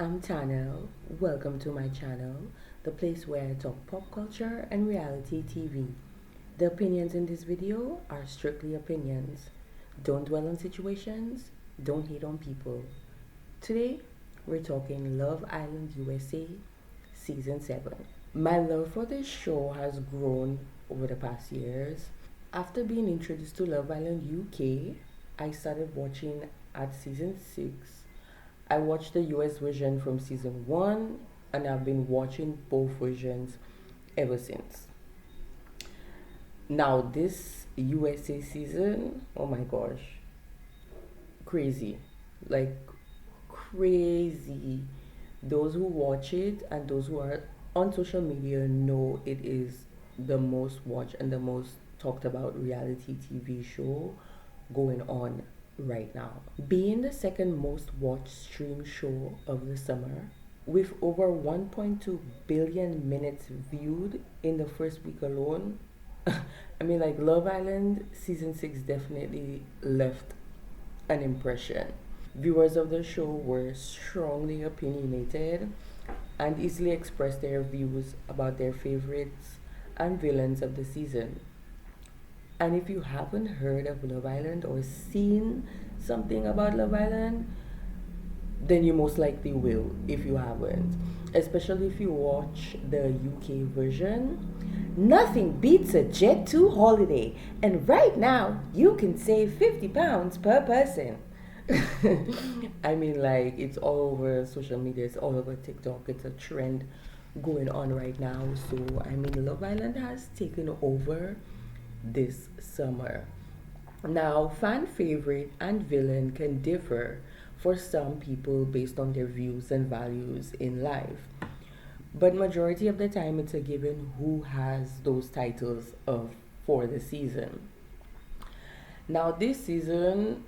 I'm Tanel. Welcome to my channel, the place where I talk pop culture and reality TV. The opinions in this video are strictly opinions. Don't dwell on situations, don't hate on people. Today, we're talking Love Island USA Season 7. My love for this show has grown over the past years. After being introduced to Love Island UK, I started watching at season 6. I watched the US version from season 1 and I've been watching both versions ever since. Now, this USA season, oh my gosh, crazy. Like, crazy. Those who watch it and those who are on social media know it is the most watched and the most talked about reality TV show going on right now. Being the second most watched stream show of the summer, with over 1.2 billion minutes viewed in the first week alone. I mean, like, Love Island season 6 definitely left an impression. Viewers of the show were strongly opinionated and easily expressed their views about their favorites and villains of the season. And if you haven't heard of Love Island or seen something about Love Island, then you most likely will if you haven't. Especially if you watch the UK version. Nothing beats a Jet2 holiday, and right now you can save £50 per person. I mean, like, it's all over social media, it's all over TikTok, it's a trend going on right now. So, I mean, Love Island has taken over this summer. Now, fan favorite and villain can differ for some people based on their views and values in life. But majority of the time it's a given who has those titles of for the season. Now, this season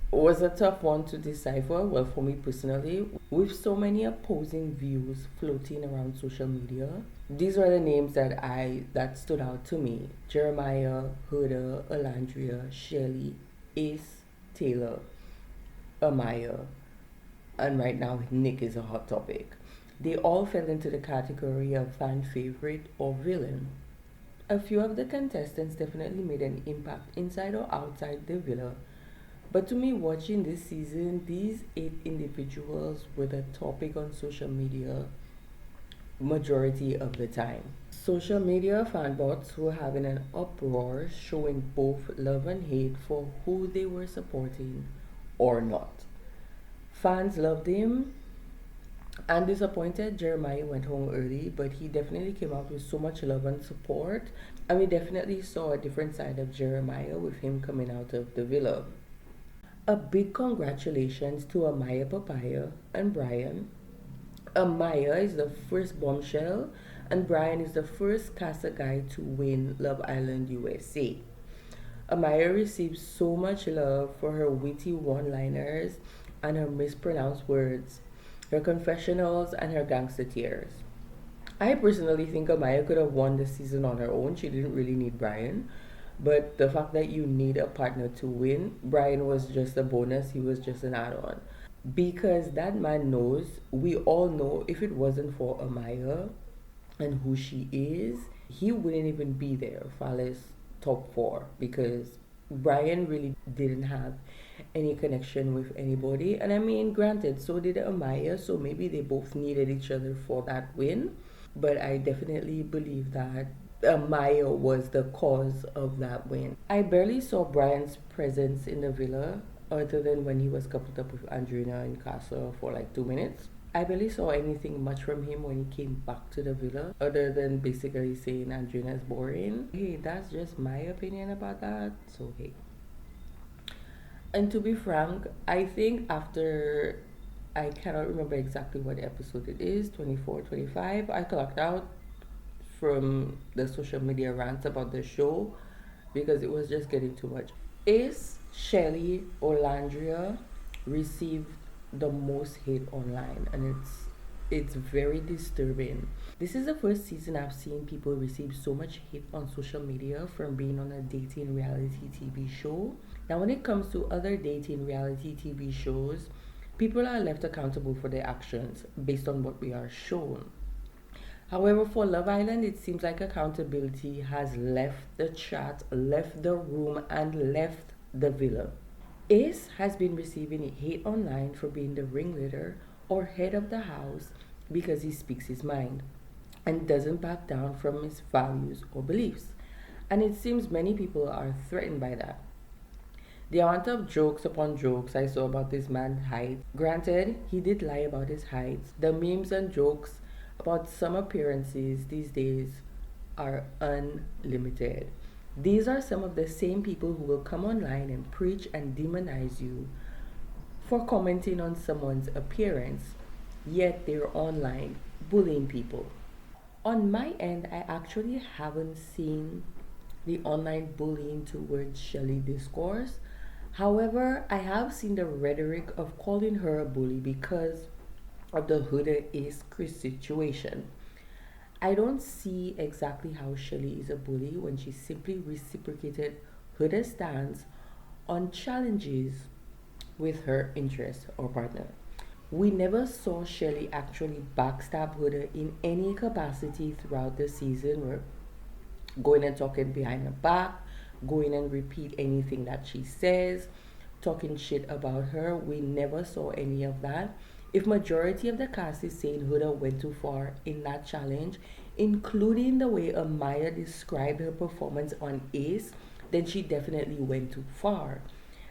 was a tough one to decipher, well, for me personally, with so many opposing views floating around social media. These are the names that stood out to me: Jeremiah, Huda, Alandria, Shelly, Ace, Taylor, Amaya, and right now Nick is a hot topic. They all fell into the category of fan favorite or villain. A few of the contestants definitely made an impact inside or outside the villa, but to me, watching this season, these 8 individuals were the topic on social media majority of the time. Social media fanbots were having an uproar showing both love and hate for who they were supporting or not. Fans loved him and disappointed. Jeremiah went home early, but he definitely came out with so much love and support. And we definitely saw a different side of Jeremiah with him coming out of the villa. A big congratulations to Amaya Papaya and Brian. Amaya is the first bombshell, and Brian is the first Casa guy to win Love Island USA. Amaya received so much love for her witty one liners and her mispronounced words, her confessionals, and her gangster tears. I personally think Amaya could have won the season on her own. She didn't really need Brian. But the fact that you need a partner to win, Brian was just a bonus, he was just an add on. Because that man knows, we all know, if it wasn't for Amaya and who she is, he wouldn't even be there, Fala's top 4, because Brian really didn't have any connection with anybody. And I mean, granted, so did Amaya, so maybe they both needed each other for that win. But I definitely believe that Amaya was the cause of that win. I barely saw Brian's presence in the villa other than when he was coupled up with Andrina in Casa for like 2 minutes. I barely saw anything much from him when he came back to the villa other than basically saying Andrina is boring. Hey, that's just my opinion about that. So, hey. And to be frank, I think after, I cannot remember exactly what episode it is, 24, 25, I clocked out from the social media rants about the show because it was just getting too much. Ace, Shelly, Orlandria received the most hate online, and it's very disturbing. This is the first season I've seen people receive so much hate on social media from being on a dating reality TV show. Now, when it comes to other dating reality TV shows, People are left accountable for their actions based on what we are shown. However, for Love Island, it seems like accountability has left the chat, left the room, and left the villa. Ace has been receiving hate online for being the ringleader or head of the house because he speaks his mind and doesn't back down from his values or beliefs. And it seems many people are threatened by that. The amount of jokes upon jokes I saw about this man's height. Granted, he did lie about his height. The memes and jokes about some appearances these days are unlimited. These are some of the same people who will come online and preach and demonize you for commenting on someone's appearance, yet they're online bullying people. On my end, I actually haven't seen the online bullying towards Shelly discourse. However, I have seen the rhetoric of calling her a bully because of the Huda Ace Chris situation. I don't see exactly how Shelly is a bully when she simply reciprocated Huda's stance on challenges with her interest or partner. We never saw Shelly actually backstab Huda in any capacity throughout the season, or going and talking behind her back, going and repeat anything that she says, talking shit about her. We never saw any of that. If majority of the cast is saying Huda went too far in that challenge, including the way Amaya described her performance on Ace, then she definitely went too far.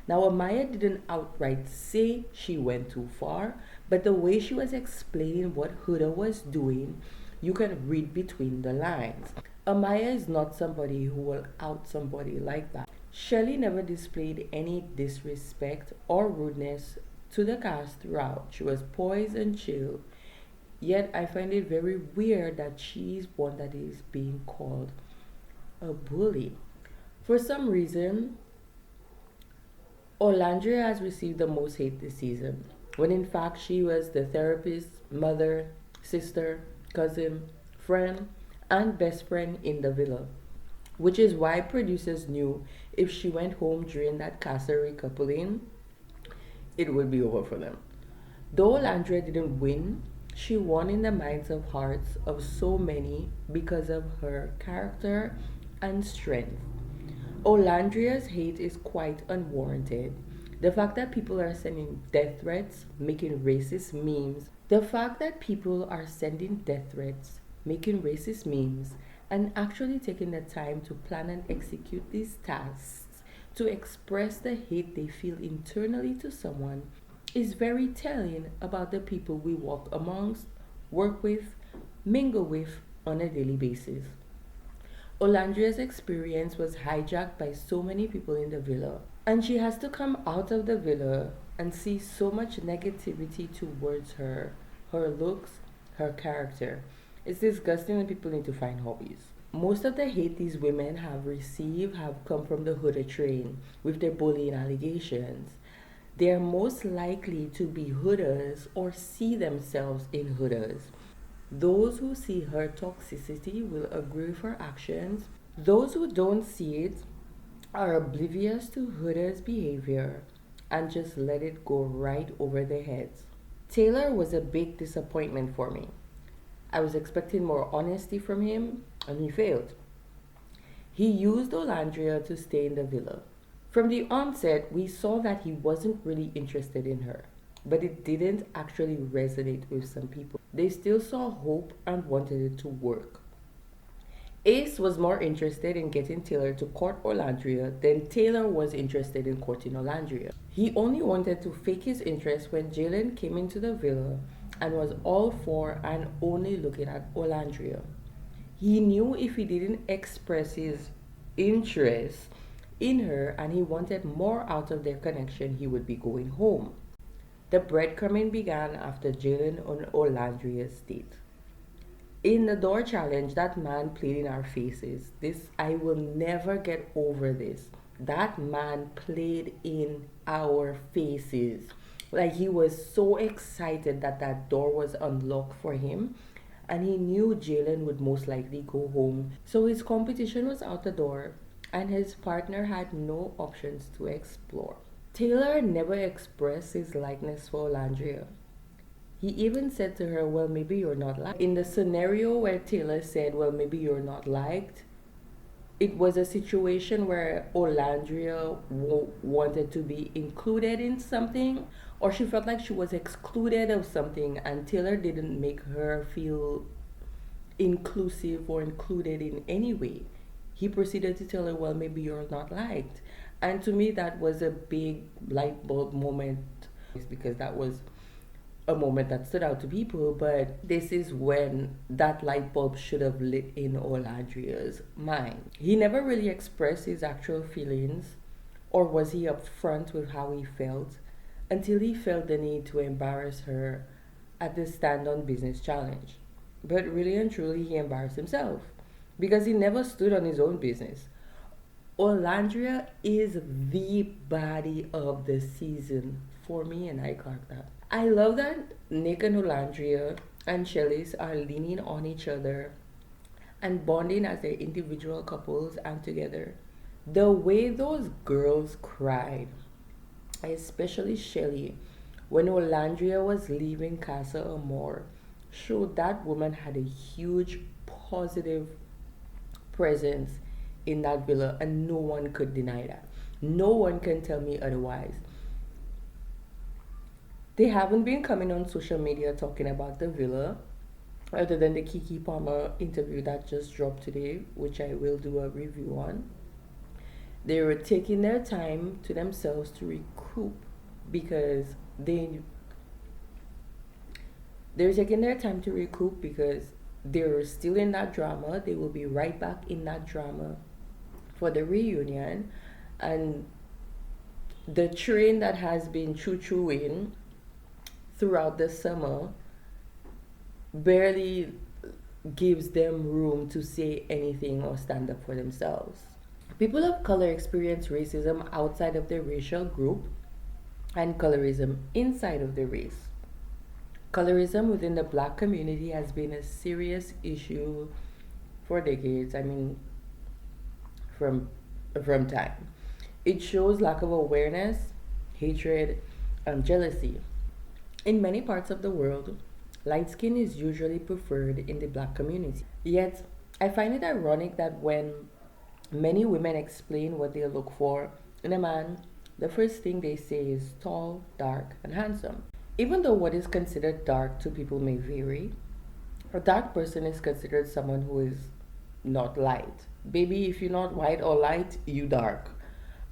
Now, Amaya didn't outright say she went too far, but the way she was explaining what Huda was doing, you can read between the lines. Amaya is not somebody who will out somebody like that. Shelly never displayed any disrespect or rudeness to the cast throughout. She was poised and chill. Yet I find it very weird that she's one that is being called a bully. For some reason, Olandria has received the most hate this season, when in fact she was the therapist, mother, sister, cousin, friend, and best friend in the villa. Which is why producers knew if she went home during that castle recoupling, it would be over for them. Though Landria didn't win, she won in the minds of hearts of so many because of her character and strength. Olandria's hate is quite unwarranted. The fact that people are sending death threats, making racist memes, the fact that people are sending death threats, making racist memes, and actually taking the time to plan and execute these tasks to express the hate they feel internally to someone is very telling about the people we walk amongst, work with, mingle with on a daily basis. Olandria's experience was hijacked by so many people in the villa, and she has to come out of the villa and see so much negativity towards her, her looks, her character. It's disgusting when people need to find hobbies. Most of the hate these women have received have come from the Huda train with their bullying allegations. They are most likely to be Hudas or see themselves in Hudas. Those who see her toxicity will agree with her actions. Those who don't see it are oblivious to Huda's behavior and just let it go right over their heads. Taylor was a big disappointment for me. I was expecting more honesty from him, and he failed. He used Olandria to stay in the villa. From the onset, we saw that he wasn't really interested in her, but it didn't actually resonate with some people. They still saw hope and wanted it to work. Ace was more interested in getting Taylor to court Olandria than Taylor was interested in courting Olandria. He only wanted to fake his interest when Jalen came into the villa and was all for and only looking at Olandria. He knew if he didn't express his interest in her and he wanted more out of their connection, he would be going home. The breadcrumbing began after Jalen on Olandria's date. In the door challenge, that man played in our faces. I will never get over this. That man played in our faces. Like he was so excited that that door was unlocked for him, and he knew Jalen would most likely go home. So his competition was out the door, and his partner had no options to explore. Taylor never expressed his likeness for Olandria. He even said to her, well, maybe you're not liked. In the scenario where Taylor said, well, maybe you're not liked, it was a situation where Olandria wanted to be included in something, or she felt like she was excluded of something, and Taylor didn't make her feel inclusive or included in any way. He proceeded to tell her, well, maybe you're not liked. And to me, that was a big light bulb moment because that was a moment that stood out to people. But this is when that light bulb should have lit in Olandria's mind. He never really expressed his actual feelings, or was he upfront with how he felt, until he felt the need to embarrass her at the Stand on Business challenge. But really and truly, he embarrassed himself because he never stood on his own business. Olandria is the body of the season for me, and I clock that. I love that Nick and Olandria and Chelis are leaning on each other and bonding as their individual couples and together. The way those girls cried, especially Shelly, when Olandria was leaving Casa Amor, showed that woman had a huge positive presence in that villa, and no one could deny that. No one can tell me otherwise. They haven't been coming on social media talking about the villa, other than the Kiki Palmer interview that just dropped today, which I will do a review on. They were taking their time to themselves to recoup because they're taking their time to recoup because they're still in that drama. They will be right back in that drama for the reunion, and the train that has been choo-chooing throughout the summer barely gives them room to say anything or stand up for themselves. People of color experience racism outside of their racial group and colorism inside of the race. Colorism within the black community has been a serious issue for decades. I mean, from time. It shows lack of awareness, hatred, and jealousy. In many parts of the world, light skin is usually preferred in the black community. Yet, I find it ironic that when many women explain what they look for in a man, the first thing they say is tall, dark, and handsome. Even though what is considered dark to people may vary, a dark person is considered someone who is not light. Baby, if you're not white or light, you dark.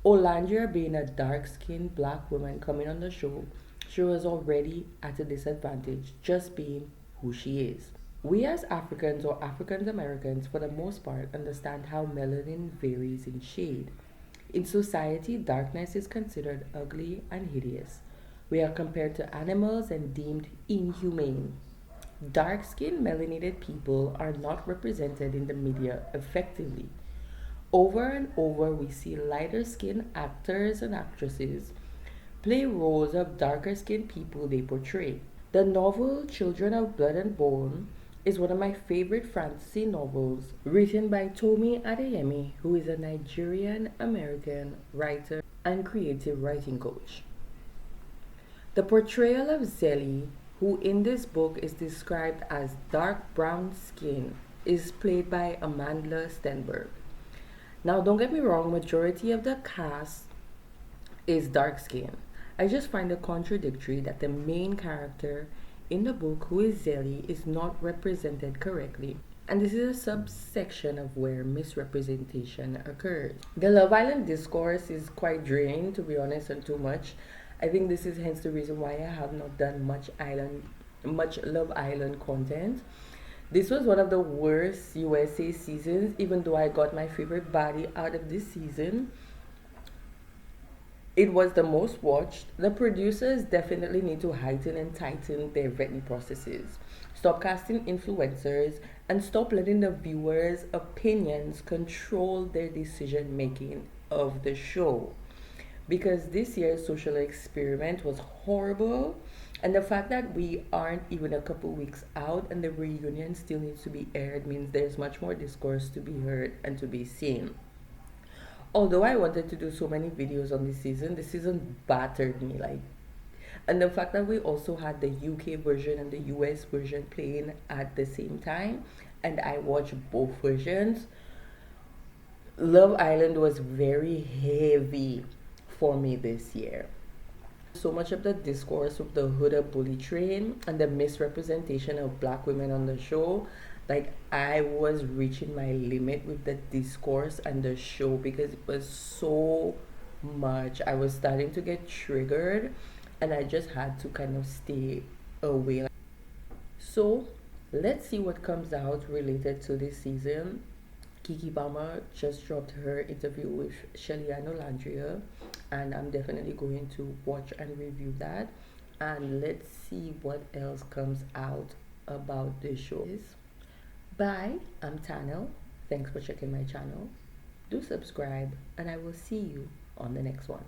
Olandria being a dark-skinned black woman coming on the show, she was already at a disadvantage just being who she is. We as Africans or African Americans, for the most part, understand how melanin varies in shade. In society, darkness is considered ugly and hideous. We are compared to animals and deemed inhumane. Dark skinned melanated people are not represented in the media effectively. Over and over, we see lighter skinned actors and actresses play roles of darker skinned people they portray. The novel Children of Blood and Bone is one of my favorite fantasy novels written by Tomi Adeyemi, who is a Nigerian American writer and creative writing coach. The portrayal of Zelly, who in this book is described as dark brown skin, is played by Amandla Stenberg. Now, don't get me wrong, majority of the cast is dark skin. I just find it contradictory that the main character in the book, who is Zelly, is not represented correctly. And this is a subsection of where misrepresentation occurs. The Love Island discourse is quite draining, to be honest, and too much. I think this is hence the reason why I have not done much Love Island content. This was one of the worst USA seasons, even though I got my favorite body out of this season. It was the most watched. The producers definitely need to heighten and tighten their vetting processes. Stop casting influencers and stop letting the viewers' opinions control their decision making of the show. Because this year's social experiment was horrible, and the fact that we aren't even a couple weeks out and the reunion still needs to be aired means there's much more discourse to be heard and to be seen. Although I wanted to do so many videos on this season battered me like. And the fact that we also had the UK version and the US version playing at the same time, and I watched both versions. Love Island was very heavy for me this year. So much of the discourse of the Huda bully train and the misrepresentation of black women on the show, like I was reaching my limit with the discourse and the show because it was so much. I was starting to get triggered and I just had to kind of stay away. So let's see what comes out related to this season. Kiki Palmer just dropped her interview with Sheliano Landria, and I'm definitely going to watch and review that. And let's see what else comes out about the show. Bye, I'm Tanel. Thanks for checking my channel. Do subscribe, and I will see you on the next one.